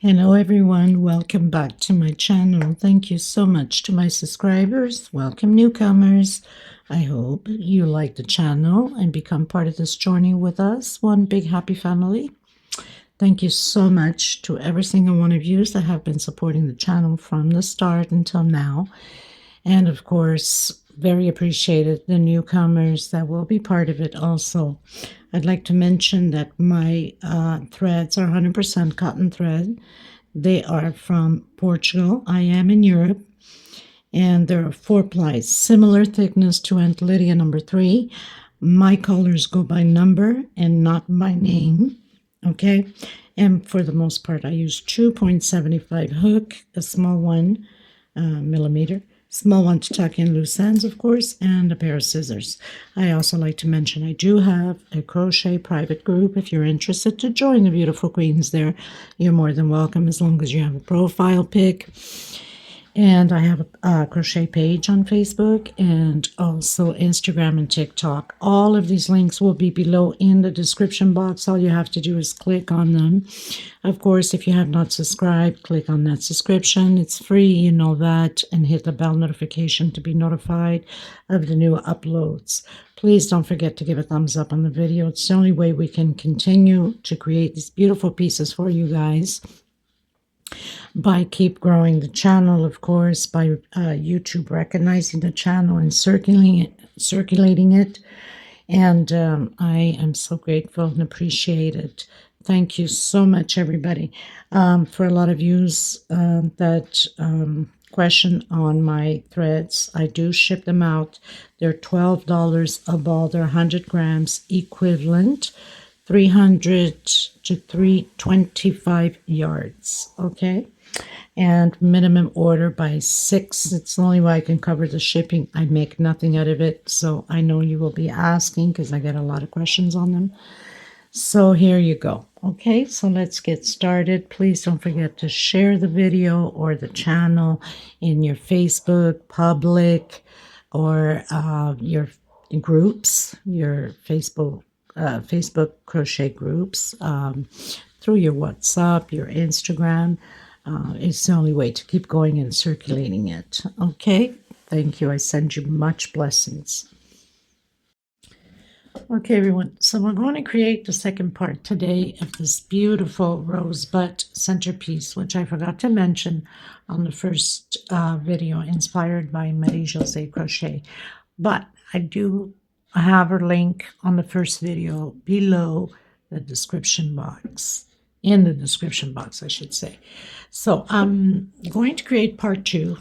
Hello everyone, welcome back to my channel. Thank you so much to my subscribers. Welcome newcomers. I hope you like the channel and become part of this journey with us. One big happy family. Thank you so much to every single one of you that have been supporting the channel from the start until now. And of course, very appreciated the newcomers that will be part of it also. I'd like to mention that my threads are 100% cotton thread. They are from Portugal. I am in Europe. And there are 4 plies, similar thickness to Aunt Lydia number 3. My colors go by number and not by name. Okay. And for the most part, I use 2.75 hook, a small one, millimeter. Small one to tuck in loose ends, of course, and a pair of scissors. I also like to mention I do have a crochet private group. If you're interested to join the beautiful queens there, you're more than welcome as long as you have a profile pic. And I have a crochet page on Facebook and also Instagram and TikTok. All of these links will be below in the description box. All you have to do is click on them. Of course, if you have not subscribed, click on that subscription. It's free, you know that, and hit the bell notification to be notified of the new uploads. Please don't forget to give a thumbs up on the video. It's the only way we can continue to create these beautiful pieces for you guys. By keep growing the channel, of course, by YouTube recognizing the channel and circulating it. And I am so grateful and appreciate it. Thank you so much, everybody. For a lot of yous that question on my threads, I do ship them out. They're $12 a ball. They're 100 grams equivalent. 300 to 325 yards, okay? And minimum order by 6. It's the only way I can cover the shipping. I make nothing out of it, so I know you will be asking because I get a lot of questions on them. So here you go. Okay, so let's get started. Please don't forget to share the video or the channel in your Facebook public or your groups, your Facebook crochet groups, through your WhatsApp, your Instagram. It's the only way to keep going and circulating it. Okay, thank you. I send you much blessings. Okay, everyone, so we're going to create the second part today of this beautiful rosebud centerpiece, which I forgot to mention on the first video, inspired by Marie-José Crochet. But I do have her link on the first video below the description box, in the description box, I should say. So I'm going to create part 2.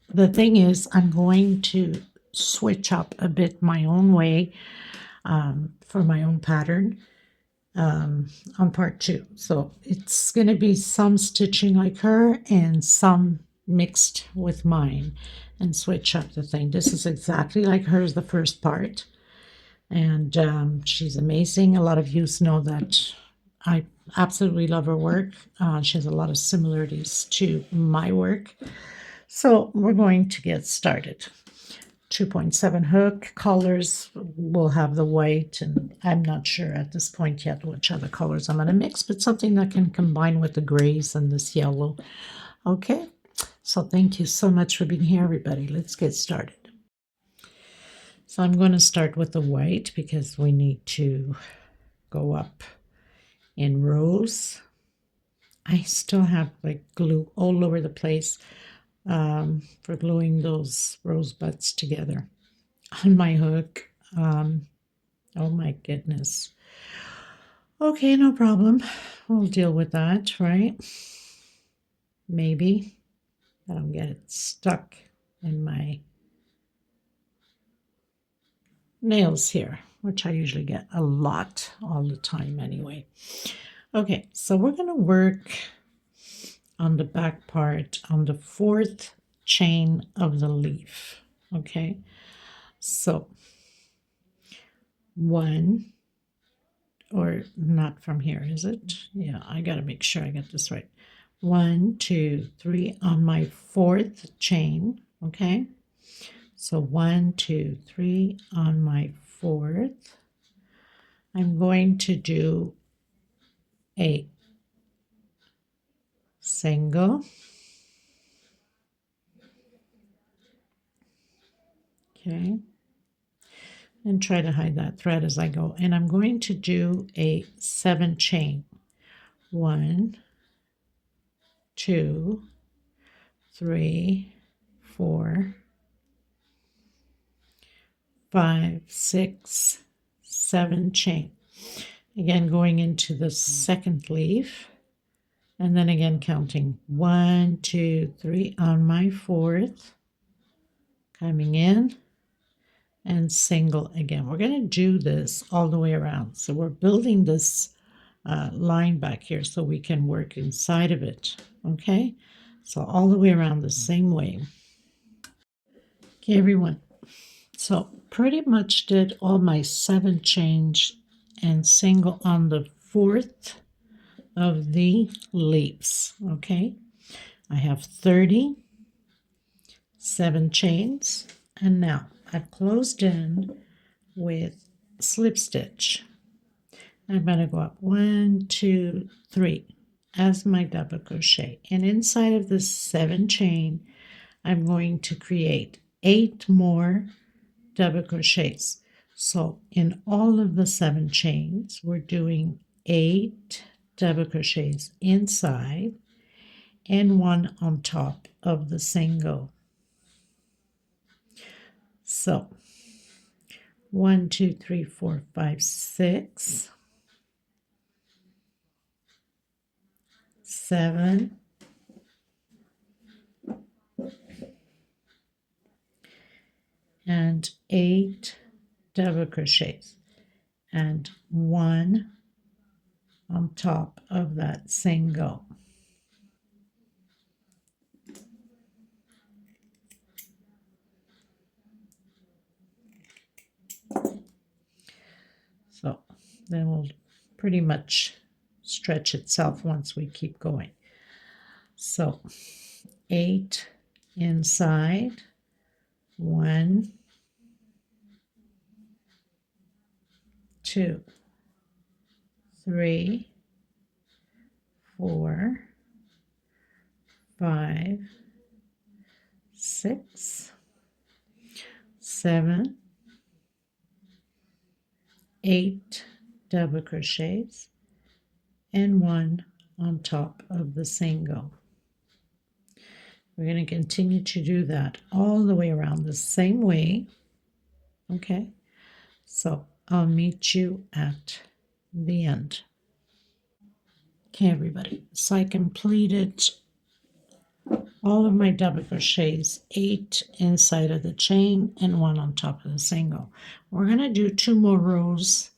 The thing is, I'm going to switch up a bit my own way for my own pattern on part 2. So it's going to be some stitching like her and some mixed with mine and switch up the thing. This is exactly like hers, the first part. And she's amazing. A lot of you know that I absolutely love her work. She has a lot of similarities to my work. So we're going to get started. 2.7 hook colors. We'll have the white, and I'm not sure at this point yet which other colors I'm going to mix, but something that can combine with the grays and this yellow. Okay, so thank you so much for being here, everybody. Let's get started. So I'm going to start with the white because we need to go up in rows. I still have like glue all over the place for gluing those rosebuds together on my hook. Oh my goodness. Okay, no problem. We'll deal with that, right? Maybe. I don't get it stuck in my nails here, which I usually get a lot all the time anyway. Okay, so we're going to work on the back part on the 4th chain of the leaf. Okay, so 1, or not from here, is it? Yeah, I got to make sure I get this right. 1, 2, 3 on my 4th chain. Okay, so 1, 2, 3 on my 4th. I'm going to do a single, okay, and try to hide that thread as I go. And I'm going to do a 7 chain. 1, 2, 3, 4, 5, 6, 7 chain. Again, going into the second leaf, and then again counting 1, 2, 3 on my fourth, coming in and single again. We're going to do this all the way around. So we're building this line back here so we can work inside of it. Okay, so all the way around the same way. Okay, everyone. So pretty much did all my 7 chains and single on the fourth of the leaves. Okay, I have 37 chains, and now I've closed in with slip stitch. I'm going to go up 1, 2, 3 as my double crochet, and inside of this 7 chain I'm going to create 8 more double crochets. So in all of the 7 chains we're doing 8 double crochets inside and 1 on top of the single. So 1, 2, 3, 4, 5, 6, 7, and 8 double crochets, and 1 on top of that single. So then we'll pretty much stretch itself once we keep going. So 8 inside, 1, 2, 3, 4, 5, 6, 7, 8 double crochets, and 1 on top of the single. We're going to continue to do that all the way around the same way. Okay, so I'll meet you at the end. Okay, everybody, so I completed all of my double crochets, 8 inside of the chain and 1 on top of the single. We're going to do 2 more rows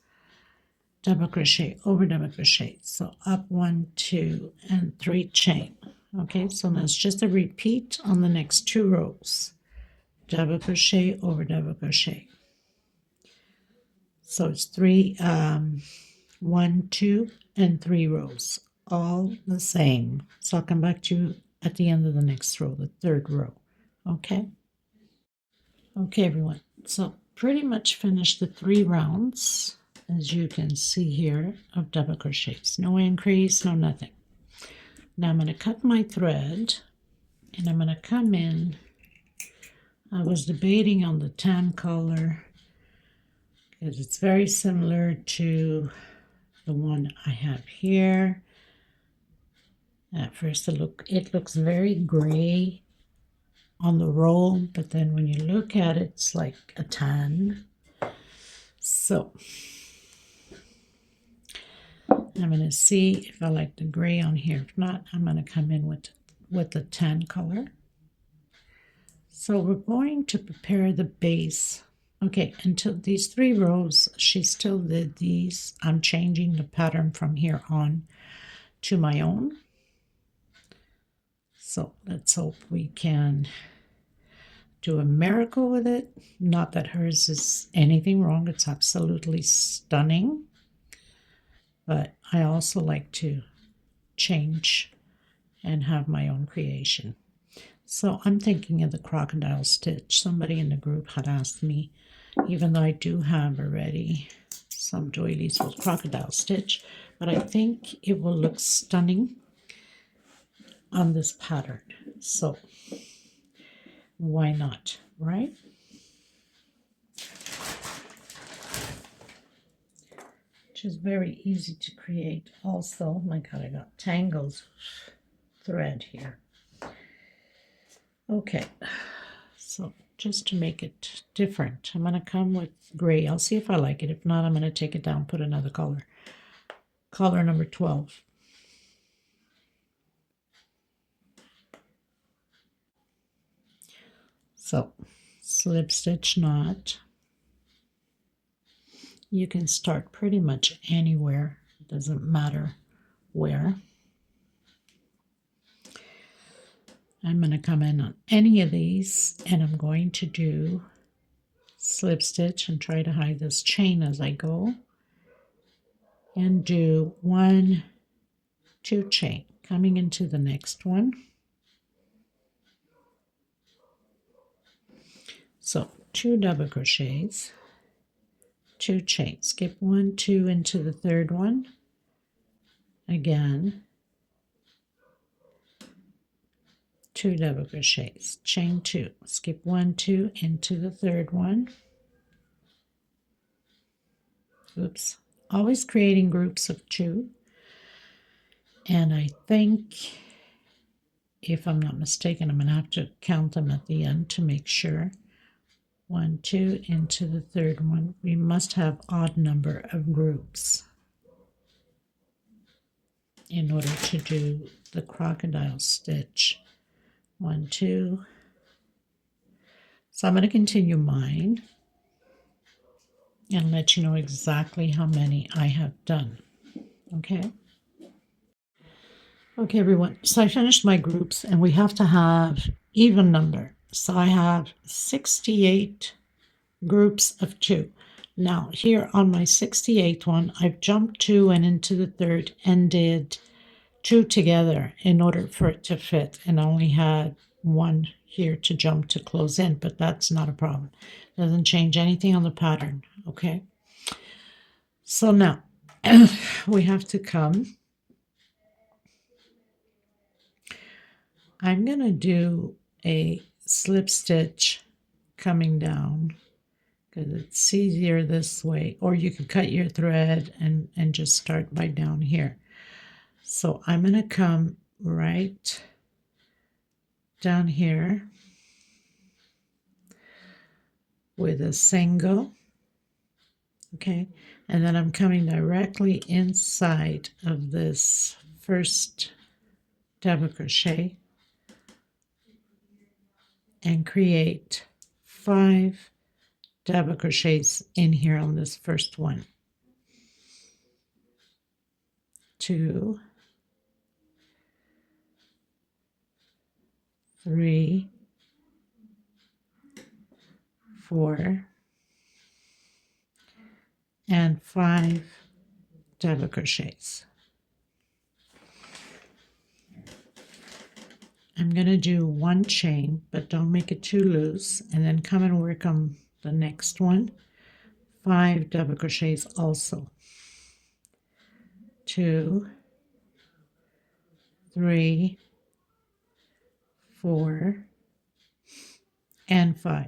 double crochet over double crochet. So up 1, 2, and 3 chain. Okay, so that's just a repeat on the next 2 rows. Double crochet over double crochet. So it's 1, 2, and 3 rows, all the same. So I'll come back to you at the end of the next row, the 3rd row. Okay. Okay, everyone. So pretty much finished the 3 rounds, as you can see here, of double crochets. No increase, no nothing. Now I'm going to cut my thread, and I'm going to come in. I was debating on the tan color because it's very similar to the one I have here. At first it looks very gray on the roll, but then when you look at it, it's like a tan. So I'm going to see if I like the gray on here. If not, I'm going to come in with the tan color. So we're going to prepare the base. Okay, until these 3 rows, she still did these. I'm changing the pattern from here on to my own. So let's hope we can do a miracle with it. Not that hers is anything wrong. It's absolutely stunning. But I also like to change and have my own creation. So I'm thinking of the crocodile stitch. Somebody in the group had asked me, even though I do have already some doilies with crocodile stitch, but I think it will look stunning on this pattern. So why not, right? Which is very easy to create. Also, oh my God, I got tangles thread here. Okay, so just to make it different, I'm going to come with gray. I'll see if I like it. If not, I'm going to take it down, put another color. Color number 12. So, slip stitch knot. You can start pretty much anywhere. It doesn't matter where. I'm going to come in on any of these, and I'm going to do slip stitch and try to hide this chain as I go, and do 1, 2 chain coming into the next one. So 2 double crochets, 2 chains, skip 1, 2 into the third one, again 2 double crochets, chain 2, skip 1, 2 into the third one. Oops, always creating groups of 2, and I think, if I'm not mistaken, I'm going to have to count them at the end to make sure. 1, 2 into the third one. We must have odd number of groups in order to do the crocodile stitch. 1, 2. So I'm going to continue mine and let you know exactly how many I have done. Okay. Okay, everyone. So I finished my groups, and we have to have even number. So I have 68 groups of 2. Now here on my 68th one, I've jumped 2 and into the third and did 2 together in order for it to fit, and I only had 1 here to jump to close in, but that's not a problem. It doesn't change anything on the pattern. Okay, so now we have to come. I'm gonna do a slip stitch coming down because it's easier this way, or you can cut your thread and just start by down here. So I'm going to come right down here with a single, okay, and then I'm coming directly inside of this first double crochet and create 5 double crochets in here on this first one. 2, 3, 4, and 5 double crochets. I'm going to do 1 chain, but don't make it too loose, and then come and work on the next one. 5 double crochets also. 2, 3, 4, and 5.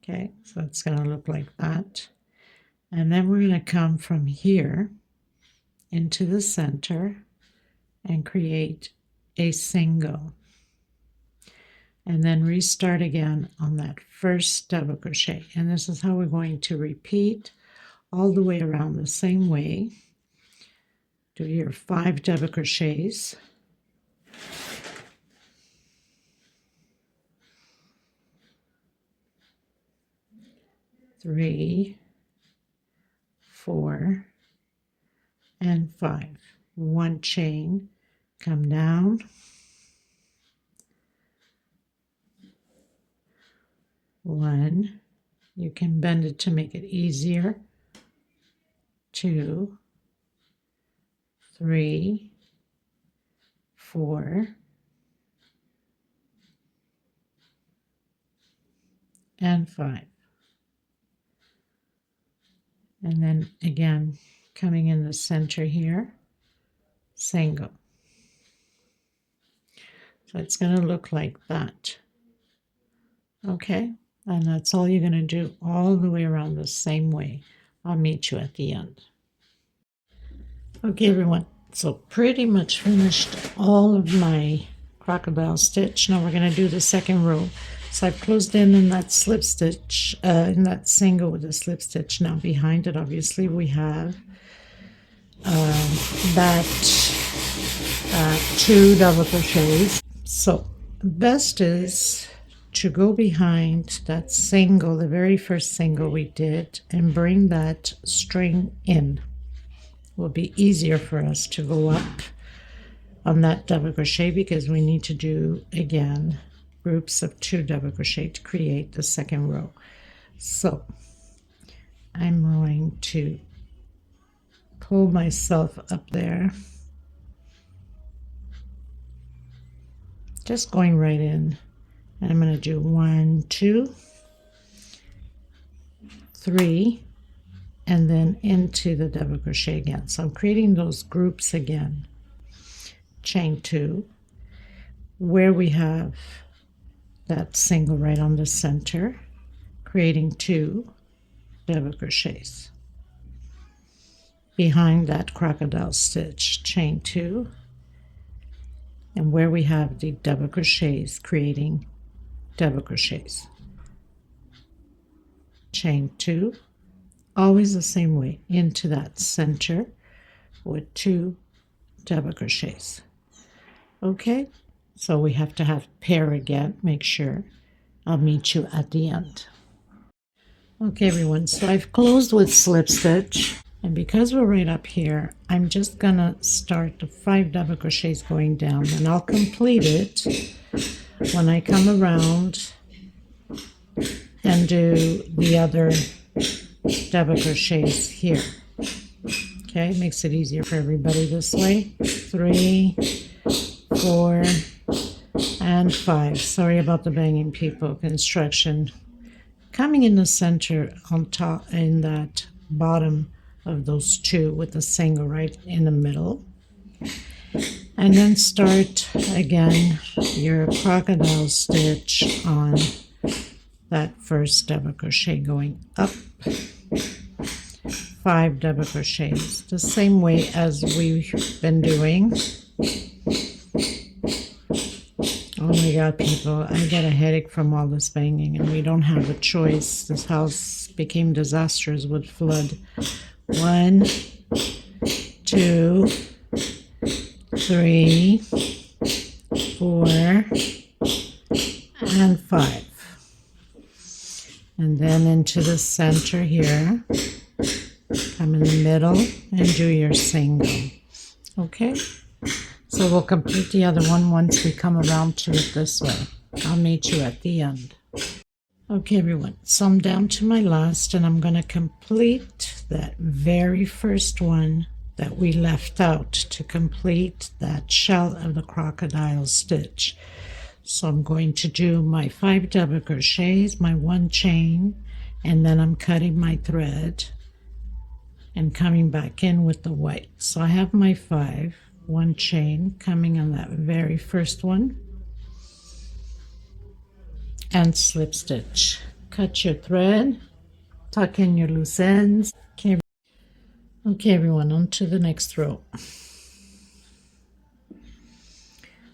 Okay, so it's going to look like that. And then we're going to come from here into the center and create a single. And then restart again on that first double crochet. And this is how we're going to repeat all the way around the same way. Do your 5 double crochets. Three, 4, and 5. 1 chain, come down, 1. You can bend it to make it easier. 2, 3, 4, and 5. And then again, coming in the center here, single. So it's going to look like that. Okay, and that's all you're going to do all the way around the same way. I'll meet you at the end. Okay, everyone, so pretty much finished all of my crocodile stitch. Now we're going to do the second row. So I've closed in that slip stitch, in that single with a slip stitch. Now behind it, obviously, we have that 2 double crochets. So best is to go behind that single, the very first single we did, and bring that string in. It will be easier for us to go up on that double crochet because we need to do, again, groups of 2 double crochet to create the second row. So I'm going to pull myself up there, just going right in. And I'm going to do 1, 2, 3, and then into the double crochet again. So I'm creating those groups again. Chain 2, where we have that single right on the center, creating 2 double crochets. Behind that crocodile stitch, chain 2, and where we have the double crochets, creating double crochets. Chain 2, always the same way, into that center with 2 double crochets. Okay, so we have to have pair again. Make sure. I'll meet you at the end. Okay, everyone, so I've closed with slip stitch, and because we're right up here, I'm just gonna start the 5 double crochets going down, and I'll complete it when I come around and do the other double crochets here. Okay, makes it easier for everybody this way. 3, 4, and 5. Sorry about the banging, people. Construction. Coming in the center on top, in that bottom of those 2 with the single right in the middle. And then start again your crocodile stitch on that first double crochet going up, 5 double crochets, the same way as we've been doing. Oh my God, people, I get a headache from all this banging, and we don't have a choice. This house became disastrous with flood. 1, 2, 3, 4, and 5. And then into the center here, come in the middle and do your single. Okay, so we'll complete the other one once we come around to it this way. I'll meet you at the end. Okay, everyone, so I'm down to my last, and I'm going to complete that very first one that we left out to complete that shell of the crocodile stitch. So I'm going to do my 5 double crochets, my 1 chain, and then I'm cutting my thread and coming back in with the white. So I have my 5, 1 chain coming on that very first one, and slip stitch. Cut your thread, tuck in your loose ends. Okay, everyone, on to the next row.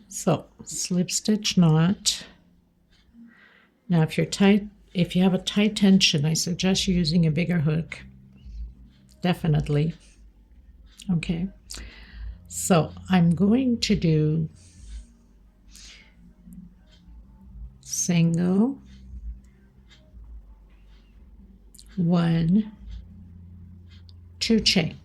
So slip stitch knot. Now if you have a tight tension, I suggest you using a bigger hook. Definitely. Okay, so I'm going to do single, 1, 2 chain.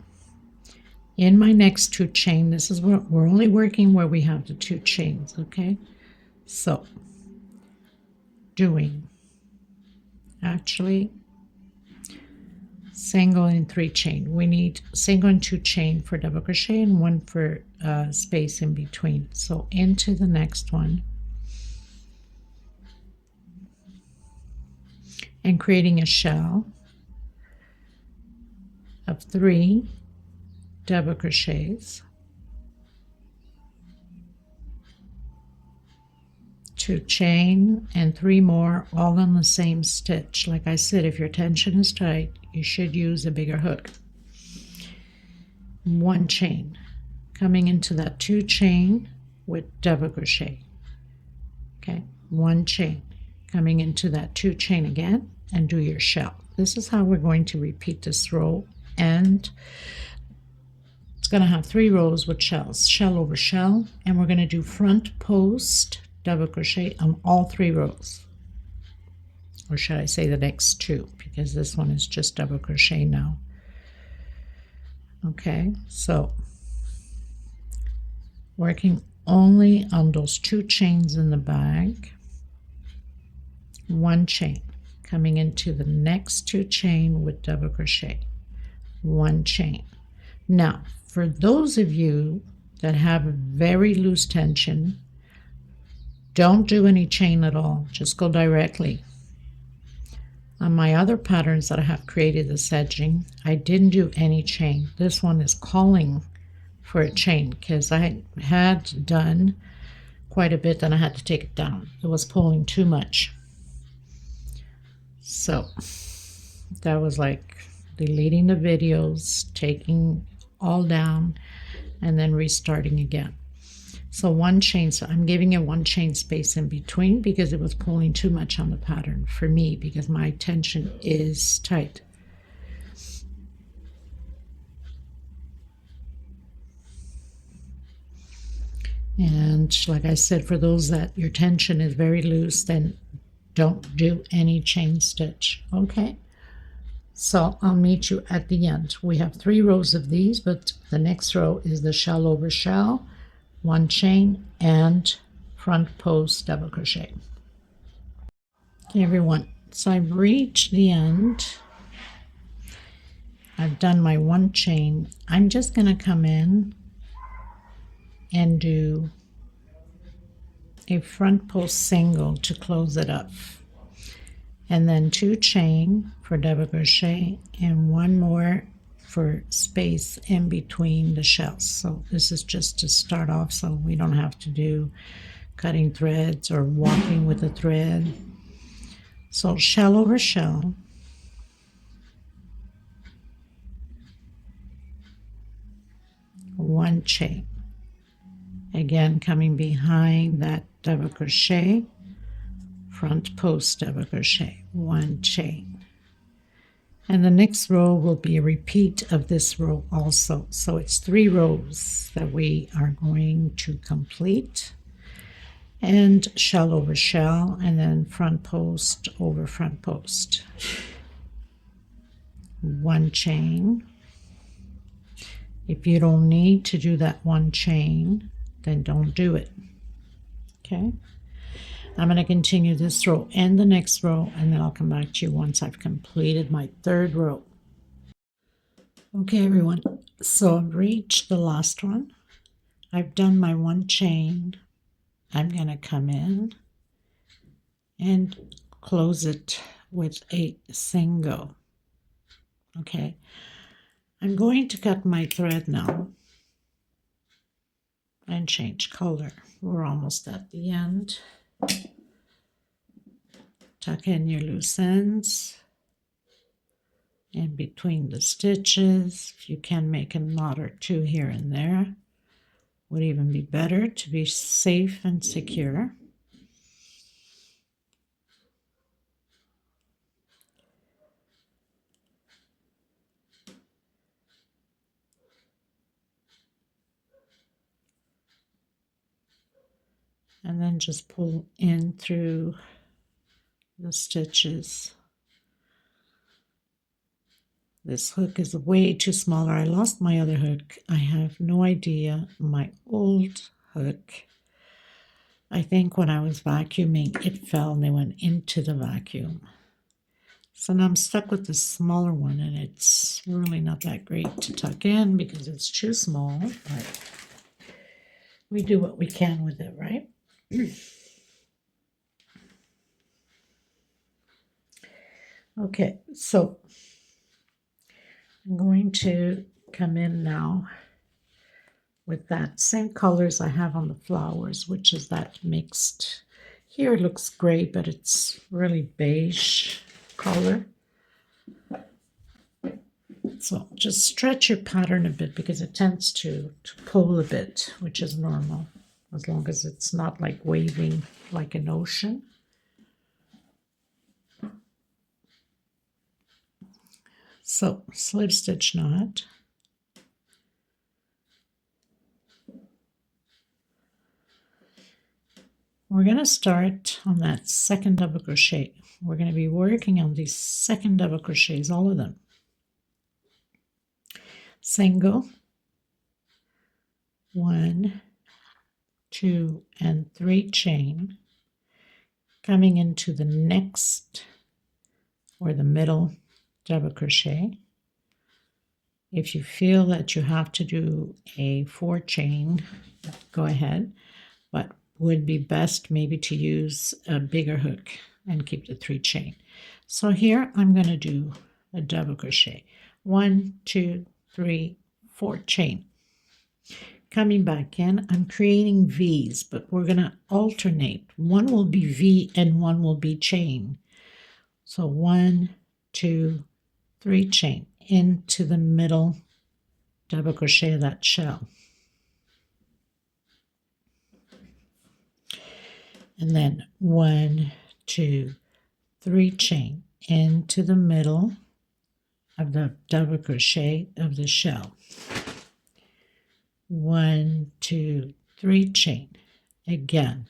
In my next 2 chain, this is where we're only working where we have the 2 chains. Okay, so doing actually single and 3 chain. We need single and 2 chain for double crochet and 1 for space in between. So into the next one and creating a shell of 3 double crochets, 2 chain, and 3 more, all on the same stitch. Like I said, if your tension is tight, you should use a bigger hook. 1 chain, coming into that 2 chain with double crochet. Okay, 1 chain, coming into that 2 chain again, and do your shell. This is how we're going to repeat this row, and it's going to have 3 rows with shells, shell over shell, and we're going to do front post double crochet on all 3 rows, or should I say the next 2, because this one is just double crochet now. Okay, so working only on those 2 chains in the bag, 1 chain, coming into the next 2 chain with double crochet, 1 chain. Now for those of you that have a very loose tension, don't do any chain at all, just go directly. On my other patterns that I have created this edging, I didn't do any chain. This one is calling for a chain because I had done quite a bit and I had to take it down. It was pulling too much. So that was like deleting the videos, taking all down, and then restarting again. So 1 chain, so I'm giving it 1 chain space in between because it was pulling too much on the pattern for me, because my tension is tight. And like I said, for those that your tension is very loose, then don't do any chain stitch. Okay, so I'll meet you at the end. We have 3 rows of these, but the next row is the shell over shell, 1 chain, and front post double crochet. Okay everyone, so I've reached the end. I've done my 1 chain. I'm just going to come in and do a front post single to close it up, and then 2 chain for double crochet and 1 more for space in between the shells. So this is just to start off so we don't have to do cutting threads or walking with a thread. So shell over shell, one chain, again coming behind that double crochet, front post double crochet, 1 chain. And the next row will be a repeat of this row also. So it's 3 rows that we are going to complete. And shell over shell, and then front post over front post. 1 chain. If you don't need to do that 1 chain, then don't do it. Okay? I'm going to continue this row and the next row, and then I'll come back to you once I've completed my 3rd row. Okay everyone, so I've reached the last one. I've done my 1 chain. I'm going to come in and close it with a single. Okay, I'm going to cut my thread now and change color. We're almost at the end. Tuck in your loose ends in between the stitches. If you can make a knot or 2 here and there, would even be better to be safe and secure. And then just pull in through the stitches. This hook is way too smaller. I lost my other hook. I have no idea. My old hook, I think when I was vacuuming, it fell and they went into the vacuum. So now I'm stuck with this smaller one, and it's really not that great to tuck in because it's too small, but we do what we can with it, right? Okay, so I'm going to come in now with that same colors I have on the flowers, which is that mixed Here it looks gray, but it's really beige color. So just stretch your pattern a bit because it tends to pull a bit, which is normal, as long as it's not like waving like an ocean. So slip stitch knot. We're going to start on that second double crochet. We're going to be working on these second double crochets, all of them. Single, 1, 2, and 3 chain, coming into the next or the middle double crochet. If you feel that you have to do a 4 chain, go ahead, but would be best maybe to use a bigger hook and keep the 3 chain. So here I'm going to do a double crochet. 1, 2, 3, 4 chain. Coming back in, I'm creating V's, but we're going to alternate. One will be V and one will be chain. So 1, 2, 3 chain into the middle double crochet of that shell. And then 1, 2, 3 chain into the middle of the double crochet of the shell. 1, 2, 3 chain again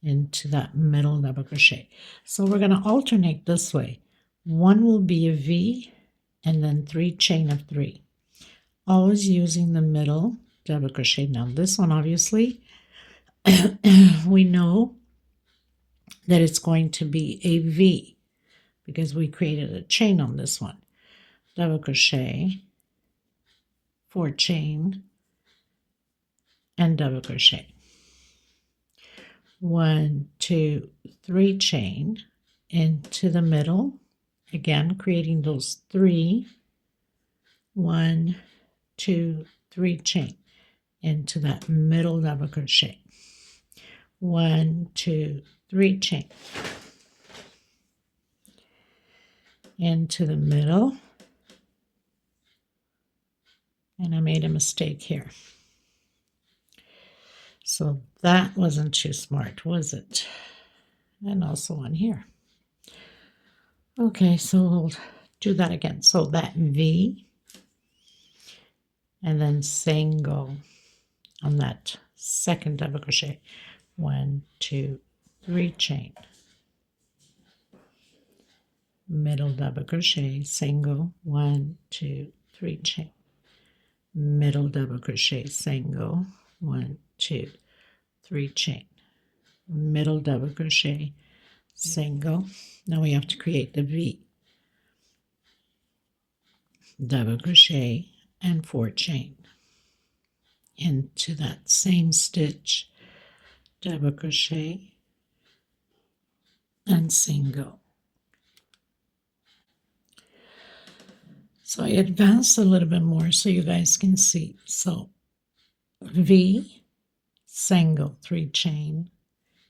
into that middle double crochet. So we're going to alternate this way. One will be a V and then 3 chain of 3. Always using the middle double crochet. Now this one obviously we know that it's going to be a V because we created a chain on this one. Double crochet, 4 chain, and double crochet. 1, 2, 3 chain into the middle, again creating those 3. 1, 2, 3 chain into that middle double crochet. 1, 2, 3 chain into the middle, and I made a mistake here. So that wasn't too smart, was it? And also on here. Okay, so we'll do that again. So that V, and then single on that second double crochet. 1, 2, 3 chain. Middle double crochet, single, 1, 2, 3 chain. Middle double crochet, single, 1, 2, 3 chain. Middle double crochet, single. Now we have to create the V. Double crochet and 4 chain into that same stitch. Double crochet and single. So I advanced a little bit more so you guys can see. So V, single, 3 chain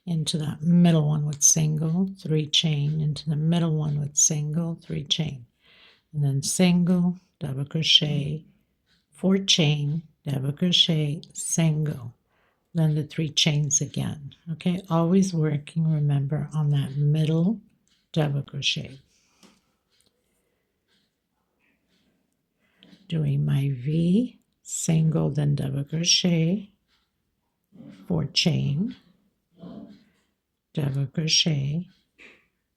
into that middle one with single, 3 chain into the middle one with single, 3 chain, and then single, double crochet, 4 chain, double crochet, single, then the 3 chains again. Okay, always working, remember, on that middle double crochet. Doing my V, single, then double crochet, 4 chain, double crochet,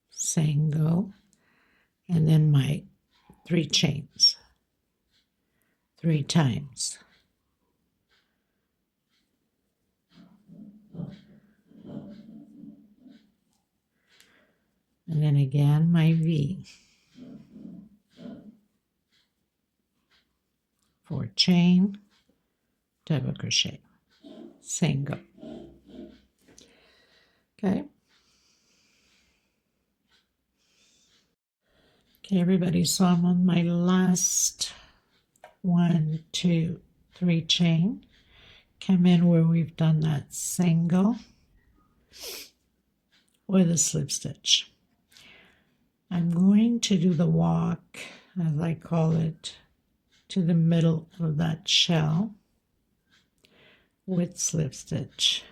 single, and then my 3 chains 3 times. And then again my V, 4 chain, double crochet, single. Okay. Okay, everybody, so I'm on my last 1, 2, 3 chain. Come in where we've done that single, with a slip stitch. I'm going to do the walk, as I call it, to the middle of that shell with slip stitch.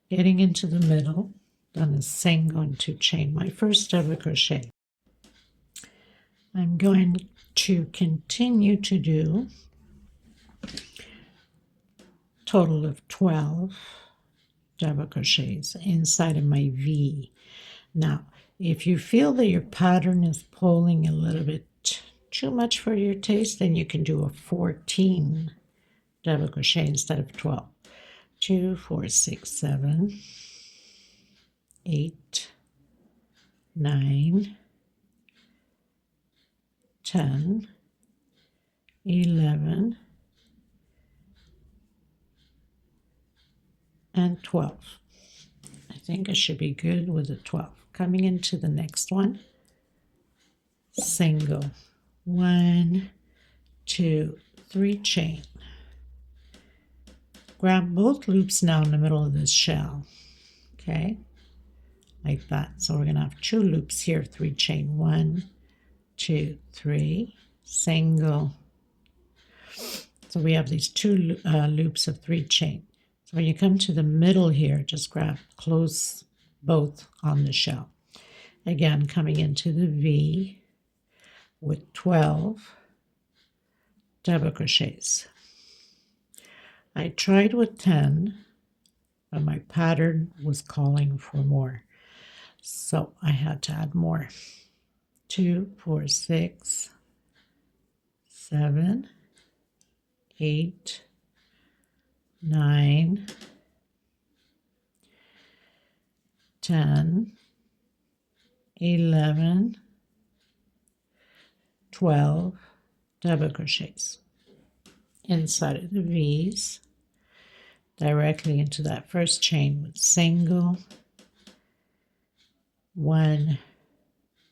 Getting into the middle, done a single and 2 chain, my first double crochet. I'm going to continue to do total of 12 double crochets inside of my V. Now, if you feel that your pattern is pulling a little bit too much for your taste, then you can do a 14 double crochet instead of 12. 2, 4, 6, 7, 8, 9, 10, 11, and 12. I think I should be good with a 12. Coming into the next one, single, 1, 2, 3 chain. Grab both loops now in the middle of this shell, okay, like that. So we're going to have 2 loops here, 3 chain, 1, 2, 3, single. So we have these 2 loops of 3 chain. So when you come to the middle here, just close both on the shell. Again, coming into the V with 12 double crochets. I tried with 10, but my pattern was calling for more, so I had to add more. 2, 4, 6, 7, 8, 9, 10, 11, 12 double crochets inside of the V's, directly into that first chain with single, 1,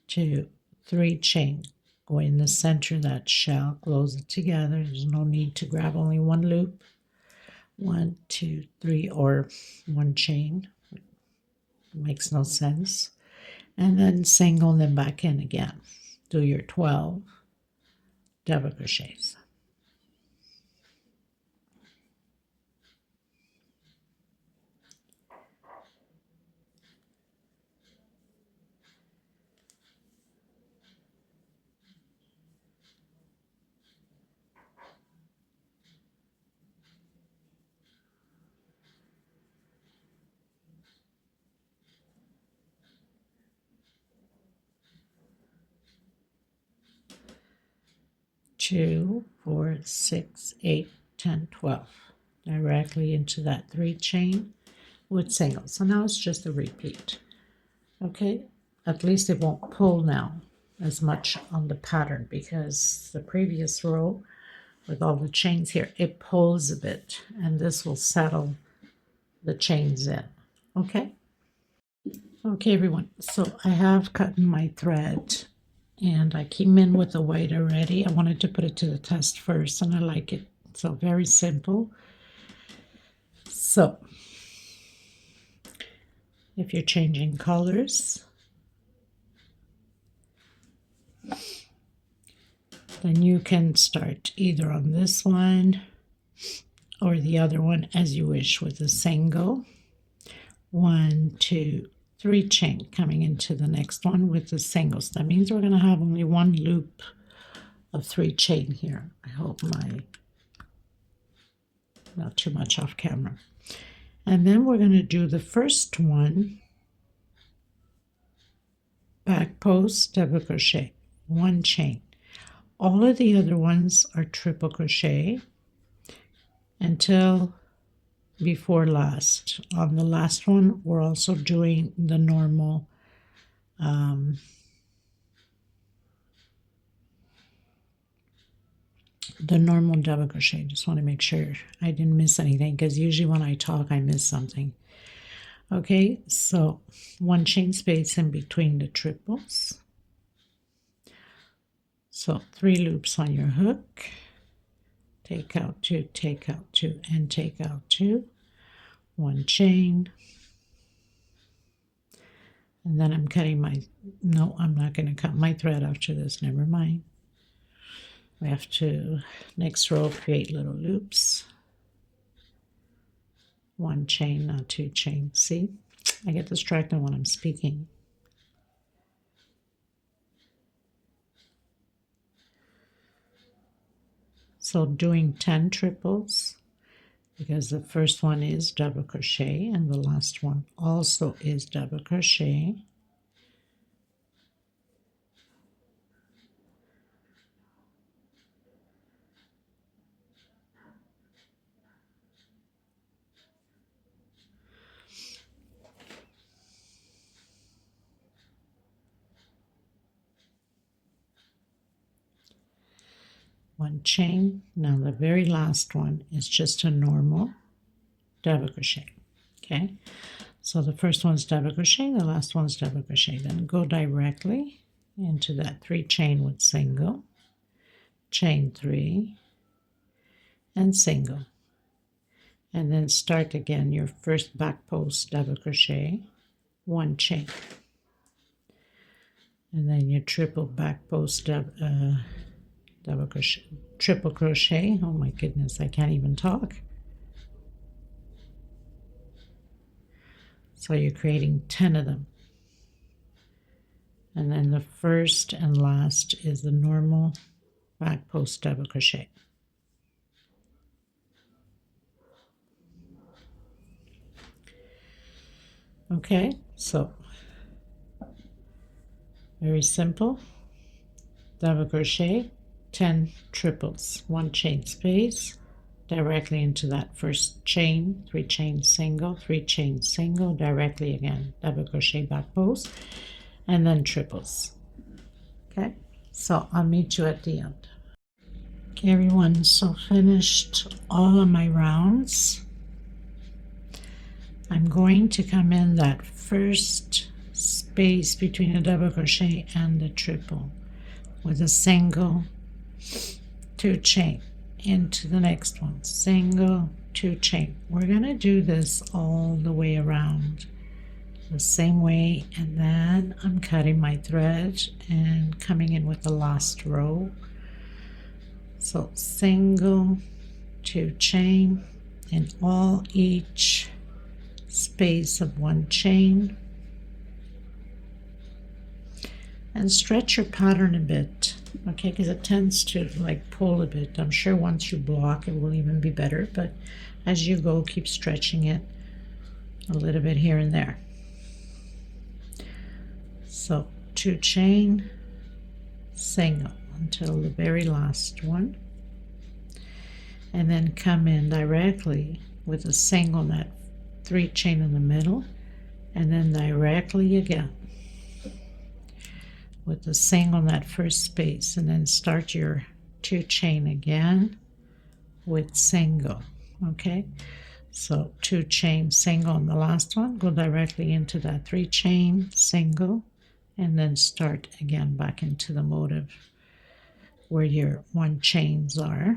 2, 3 chain. Go in the center of that shell, close it together. There's no need to grab only 1 loop. 1, 2, 3, or 1 chain. It makes no sense. And then single them back in again. Do your 12 double crochets. Two, 4, 6, 8, 10, 12, directly into that 3 chain with single. So now it's just a repeat. Okay, at least it won't pull now as much on the pattern, because the previous row with all the chains here, it pulls a bit, and this will settle the chains in. Okay, everyone, so I have cut my thread and I came in with the white already. I wanted to put it to the test first, and I like it. So very simple. So if you're changing colors, then you can start either on this one or the other one as you wish, with a single, 1, 2, 3 chain coming into the next one with the singles. That means we're going to have only 1 loop of 3 chain here. I hope not too much off camera. And then we're going to do the first one, back post double crochet, 1 chain. All of the other ones are triple crochet until before last. On the last one, we're also doing the normal double crochet. Just want to make sure I didn't miss anything, because usually when I talk I miss something. Okay, so 1 chain space in between the triples. So 3 loops on your hook, take out 2, take out 2, and take out 2, 1 chain, and then I'm cutting my, no, I'm not going to cut my thread after this, never mind. We have to, next row, create little loops. 1 chain, not 2 chains. See, I get distracted when I'm speaking. So doing 10 triples, because the first one is double crochet and the last one also is double crochet. One chain. Now the very last one is just a normal double crochet. Okay, so the first one's double crochet, the last one's double crochet. Then go directly into that 3 chain with single, chain 3, and single, and then start again your first back post double crochet, 1 chain, and then your triple back post double crochet, triple crochet. Oh my goodness, I can't even talk. So you're creating 10 of them. And then the first and last is the normal back post double crochet. Okay, so very simple. Double crochet, 10 triples, 1 chain space, directly into that first chain, 3 chain single, 3 chain single, directly again, double crochet back post, and then triples. Okay, so I'll meet you at the end. Okay everyone, so finished all of my rounds. I'm going to come in that first space between the double crochet and the triple with a single, 2 chain into the next one, single, 2 chain. We're going to do this all the way around the same way, and then I'm cutting my thread and coming in with the last row. So single, 2 chain in all each space of 1 chain, and stretch your pattern a bit, okay, because it tends to like pull a bit. I'm sure once you block it will even be better, but as you go keep stretching it a little bit here and there. So 2 chain, single until the very last one, and then come in directly with a single, that 3 chain in the middle, and then directly again with the single on that first space, and then start your 2 chain again with single. Okay, so 2 chain single on the last one, go directly into that 3 chain single, and then start again back into the motive where your 1 chains are.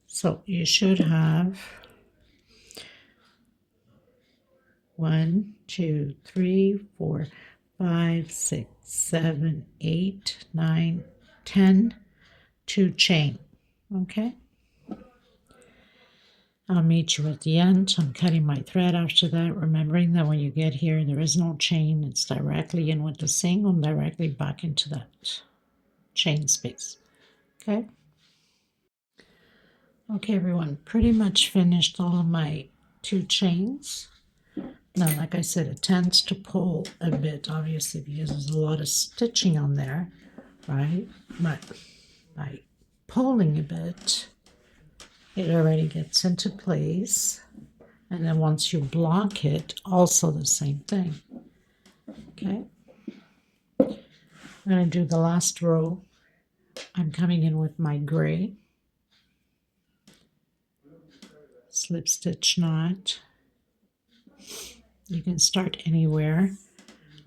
So you should have 1, 2, 3, 4, 5, 6, 7, 8, 9, 10, 2 chain. Okay, I'll meet you at the end. I'm cutting my thread after that, remembering that when you get here there is no chain. It's directly in with the single and directly back into that chain space. Okay, everyone, pretty much finished all of my 2 chains. Now, like I said, it tends to pull a bit, obviously, because there's a lot of stitching on there, right? But by pulling a bit, it already gets into place. And then once you block it, also the same thing. Okay? I'm going to do the last row. I'm coming in with my gray slip stitch knot. You can start anywhere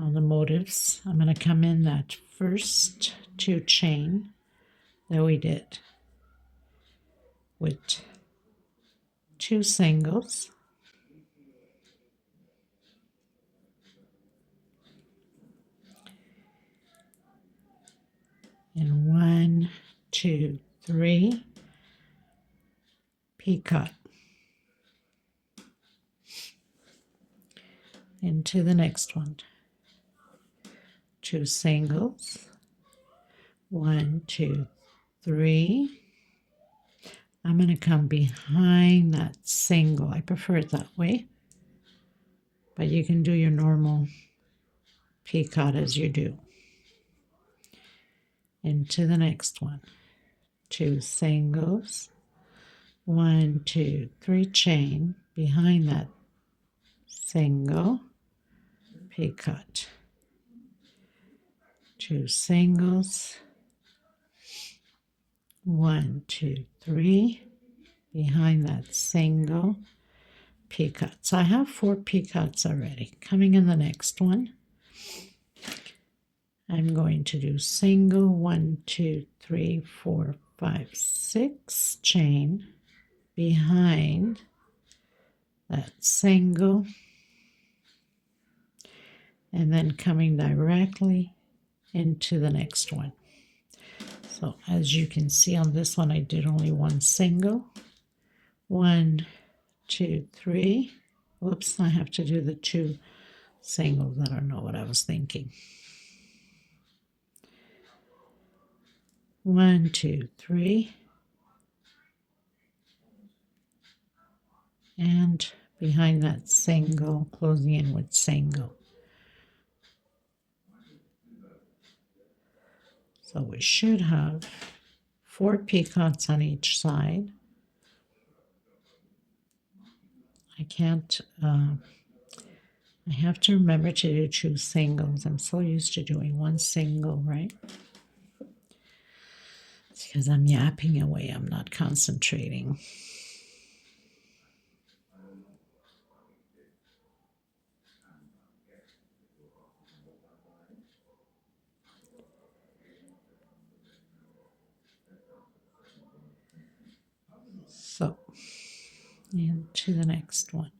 on the motifs. I'm going to come in that first 2 chain that we did. with 2 singles, and 1, 2, 3 picot into the next one. 2 singles, 1, 2, 3. I'm going to come behind that single. I prefer it that way, but you can do your normal picot as you do. Into the next one. 2 singles, 1, 2, 3 chain behind that single, picot. 2 singles, 1, 2, 3 behind that single, picot. So I have 4 picots already. Coming in the next one, I'm going to do single, 1, 2, 3, 4, 5, 6 chain behind that single, and then coming directly into the next one. So as you can see on this one, I did only 1 single. 1, 2, 3. Whoops, I have to do the 2 singles. I don't know what I was thinking. 1, 2, 3. And behind that single, closing in with single. So we should have 4 picots on each side. I can't, I have to remember to do 2 singles. I'm so used to doing 1 single, right? It's because I'm yapping away, I'm not concentrating. So, into the next one.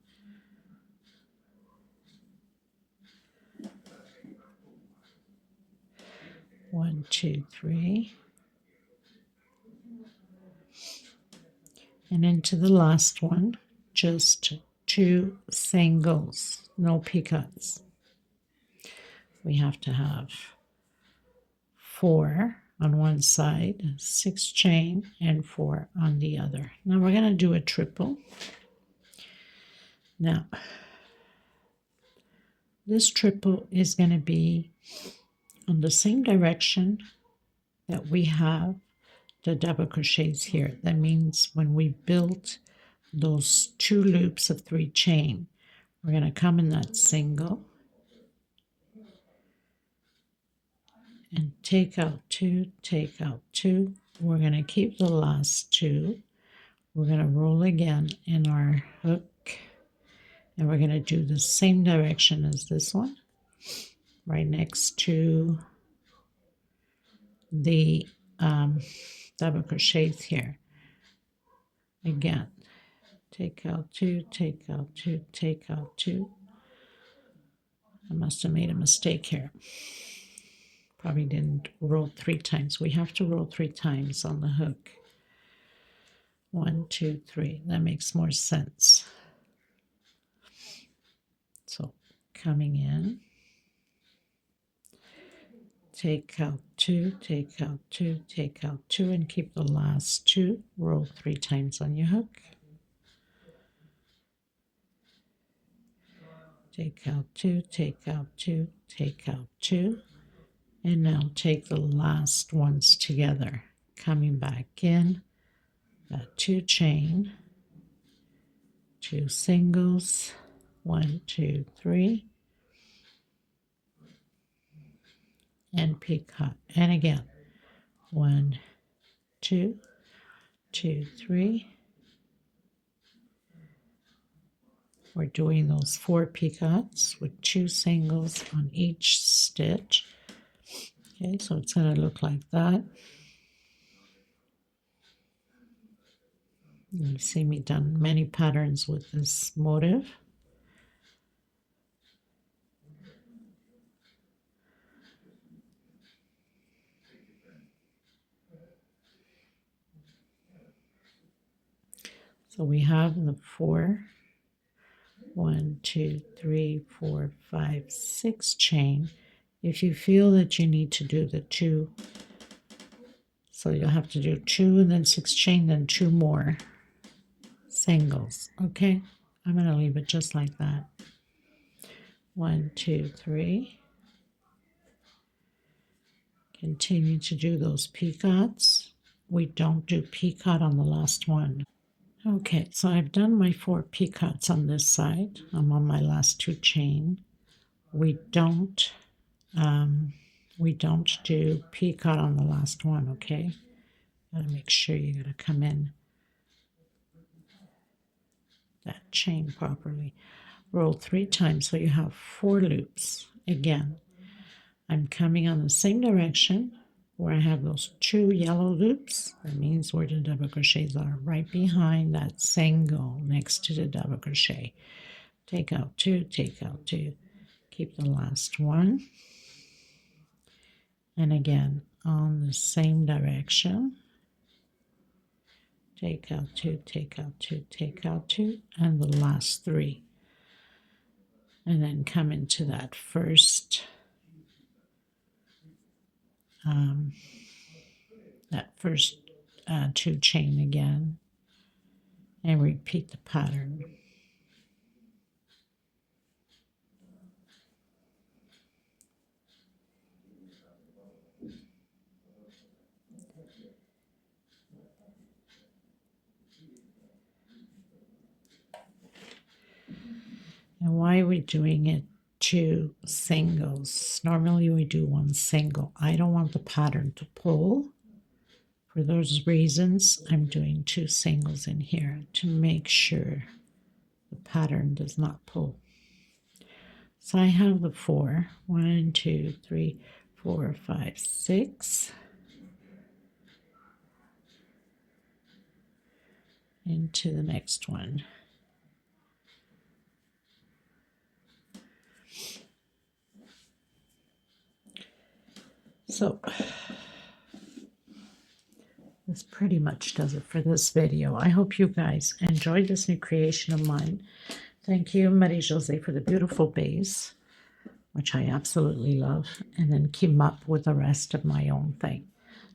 One, 2, 3. And into the last one, just 2 singles, no picots. We have to have 4 on one side, 6 chain, and 4 on the other. Now we're going to do a triple. Now, this triple is going to be on the same direction that we have the double crochets here. That means when we built those 2 loops of 3 chain, we're going to come in that single and take out 2, take out 2. We're going to keep the last 2. We're going to roll again in our hook, and we're going to do the same direction as this one, right next to the double crochets here. Again, take out 2, take out 2, take out 2. I must have made a mistake here. Probably didn't roll 3 times. We have to roll 3 times on the hook. 1, 2, 3. That makes more sense. So coming in, take out 2, take out 2, take out 2, and keep the last 2. Roll 3 times on your hook. Take out 2, take out 2, take out 2. And now take the last ones together, coming back in, that 2 chain, 2 singles, 1, 2, 3, and picot. And again, 1, 2, 2, 3. We're doing those 4 picots with 2 singles on each stitch. Okay, so it's going to look like that. You've seen me done many patterns with this motif. So we have the 4, 1, 2, 3, 4, 5, 6 chain. If you feel that you need to do the 2, so you'll have to do 2 and then 6 chain, then 2 more singles. Okay, I'm going to leave it just like that. 1, 2, 3. Continue to do those picots. We don't do picot on the last one. Okay, so I've done my 4 picots on this side. I'm on my last 2 chain. We don't do picot on the last one. Okay, gotta make sure you gotta come in that chain properly. Roll 3 times so you have 4 loops. Again, I'm coming on the same direction where I have those 2 yellow loops. That means where the double crochets are, right behind that single next to the double crochet. Take out 2, take out 2, keep the last one. And again, on the same direction, take out 2, take out 2, take out 2, and the last 3. And then come into that first 2 chain again and repeat the pattern. And why are we doing it 2 singles? Normally we do 1 single. I don't want the pattern to pull. For those reasons, I'm doing 2 singles in here to make sure the pattern does not pull. So I have the 4. 1, 2, 3, 4, 5, 6. Into the next one. So this pretty much does it for this video. I hope you guys enjoyed this new creation of mine. Thank you, Marie-José, for the beautiful base, which I absolutely love, and then came up with the rest of my own thing.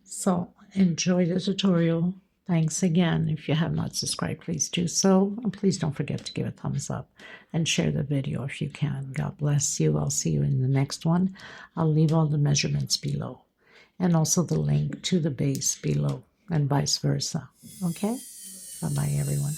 So enjoy the tutorial. Thanks again. If you have not subscribed, please do so. And please don't forget to give a thumbs up and share the video if you can. God bless you. I'll see you in the next one. I'll leave all the measurements below and also the link to the base below and vice versa. Okay? Bye-bye, everyone.